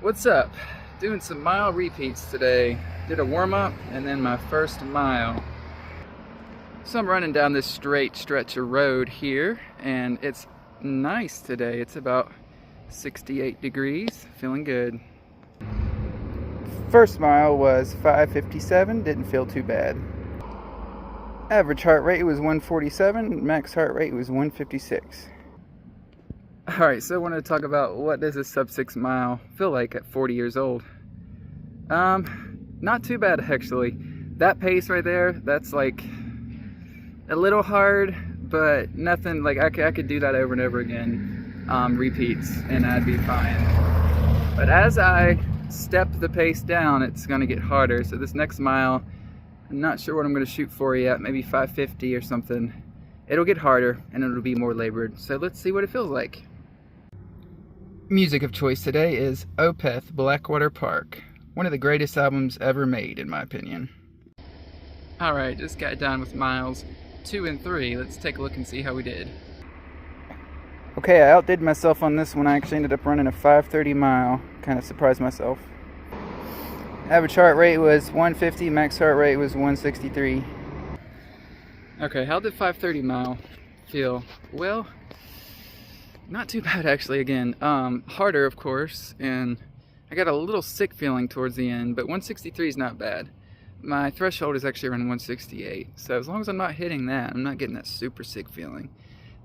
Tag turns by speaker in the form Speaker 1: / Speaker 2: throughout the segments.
Speaker 1: What's up? Doing some mile repeats today. Did a warm-up and then my first mile. So I'm running down this straight stretch of road here and it's nice today. It's about 68 degrees, feeling good. First mile was 5:57, didn't feel too bad. Average heart rate was 147, max heart rate was 156. Alright, so I wanted to talk about what does a sub 6 mile feel like at 40 years old. Not too bad actually. That pace right there, that's like a little hard, but nothing like I could do that over and over again, repeats, and I'd be fine. But as I step the pace down, it's gonna get harder. So this next mile, I'm not sure what I'm gonna shoot for yet, maybe 550 or something. It'll get harder and it'll be more labored. So let's see what it feels like. Music of choice today is Opeth Blackwater Park. One of the greatest albums ever made, in my opinion. Alright, just got done with miles 2 and 3. Let's take a look and see how we did. Okay, I outdid myself on this one. I actually ended up running a 5:30 mile. Kind of surprised myself. Average heart rate was 150, max heart rate was 163. Okay, how did 5:30 mile feel? Well, not too bad actually again. Harder of course, and I got a little sick feeling towards the end, but 163 is not bad. My threshold is actually around 168, so as long as I'm not hitting that, I'm not getting that super sick feeling.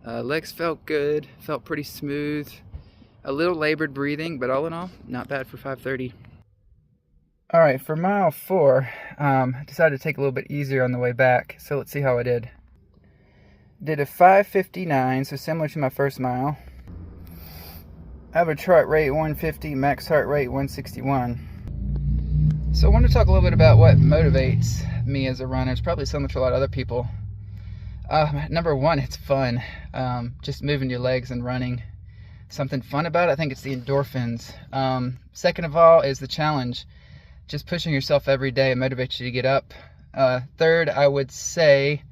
Speaker 1: Legs felt good, felt pretty smooth, a little labored breathing, but all in all, not bad for 5:30. Alright, for mile 4, I decided to take a little bit easier on the way back, so let's see how I did. Did a 5:59, so similar to my first mile. Average heart rate 150, max heart rate 161. So I want to talk a little bit about what motivates me as a runner. It's probably similar to a lot of other people. Number one, it's fun. Just moving your legs and running. Something fun about it, I think it's the endorphins. Second of all is the challenge. Just pushing yourself every day motivates you to get up. Third, I would say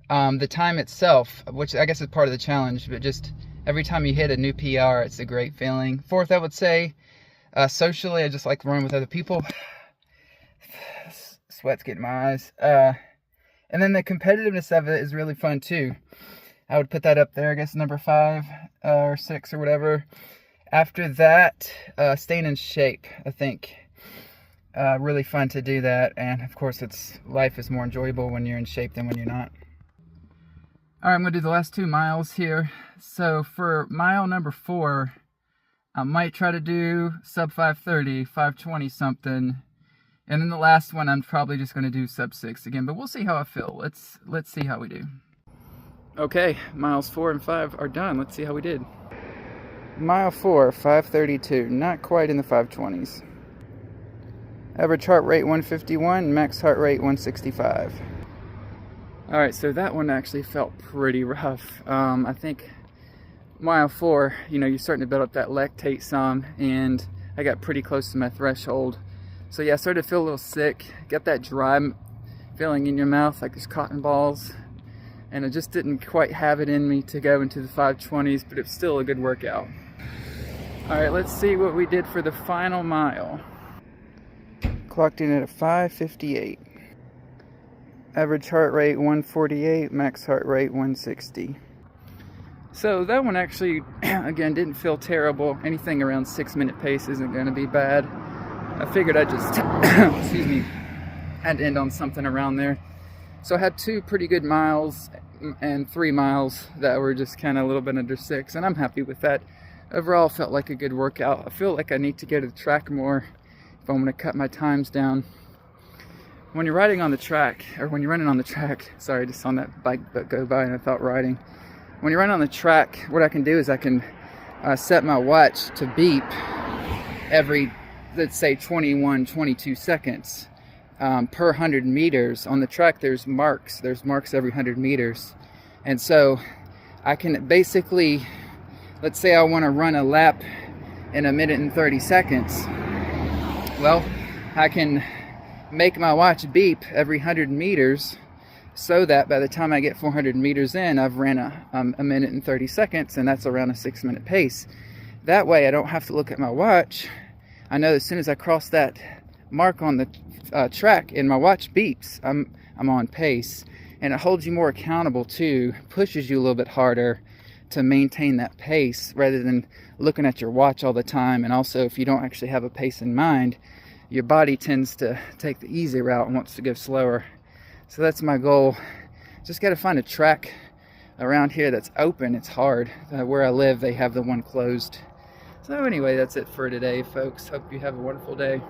Speaker 1: the time itself, which I guess is part of the challenge, but just every time you hit a new PR, it's a great feeling. Fourth, I would say socially, I just like running with other people. Sweat's getting my eyes. And then the competitiveness of it is really fun too. I would put that up there, I guess number 5 or 6 or whatever. After that, staying in shape, I think. Really fun to do that, and of course life is more enjoyable when you're in shape than when you're not. Alright, I'm going to do the last 2 miles here. So for mile number 4, I might try to do sub 5:30, 5:20 something. And then the last one, I'm probably just going to do sub 6 again, but we'll see how I feel. Let's see how we do. Okay, miles 4 and 5 are done. Let's see how we did. Mile 4, 5:32, not quite in the 5:20s. Average heart rate 151, max heart rate 165. Alright, so that one actually felt pretty rough. I think mile 4, you're starting to build up that lactate some, and I got pretty close to my threshold. So yeah, I started to feel a little sick, got that dry feeling in your mouth like there's cotton balls, and I just didn't quite have it in me to go into the 5:20s, but it's still a good workout. Alright, let's see what we did for the final mile. Clocked in at a 5:58. Average heart rate 148, max heart rate 160. So that one actually, again, didn't feel terrible. Anything around 6-minute pace isn't going to be bad. I figured I'd just, excuse me, I'd end on something around there. So I had 2 pretty good miles and 3 miles that were just kind of a little bit under 6, and I'm happy with that. Overall, felt like a good workout. I feel like I need to go to the track more if I'm going to cut my times down. When you're riding on the track, or when you're running on the track, sorry, just on that bike that go by and I thought riding. When you're running on the track, what I can do is I can set my watch to beep every, let's say 21, 22 seconds per 100 meters. On the track, there's marks every 100 meters. And so I can basically, let's say I want to run a lap in 1 minute and 30 seconds. Well, I can make my watch beep every 100 meters so that by the time I get 400 meters in, I've ran a minute and 30 seconds, and that's around a 6-minute pace. That way I don't have to look at my watch. I know as soon as I cross that mark on the track and my watch beeps, I'm on pace. And it holds you more accountable too, pushes you a little bit harder to maintain that pace rather than looking at your watch all the time. And also, if you don't actually have a pace in mind, your body tends to take the easy route and wants to go slower. So that's my goal. Just got to find a track around here that's open. It's hard. Where I live, they have the one closed. So anyway, that's it for today, folks. Hope you have a wonderful day.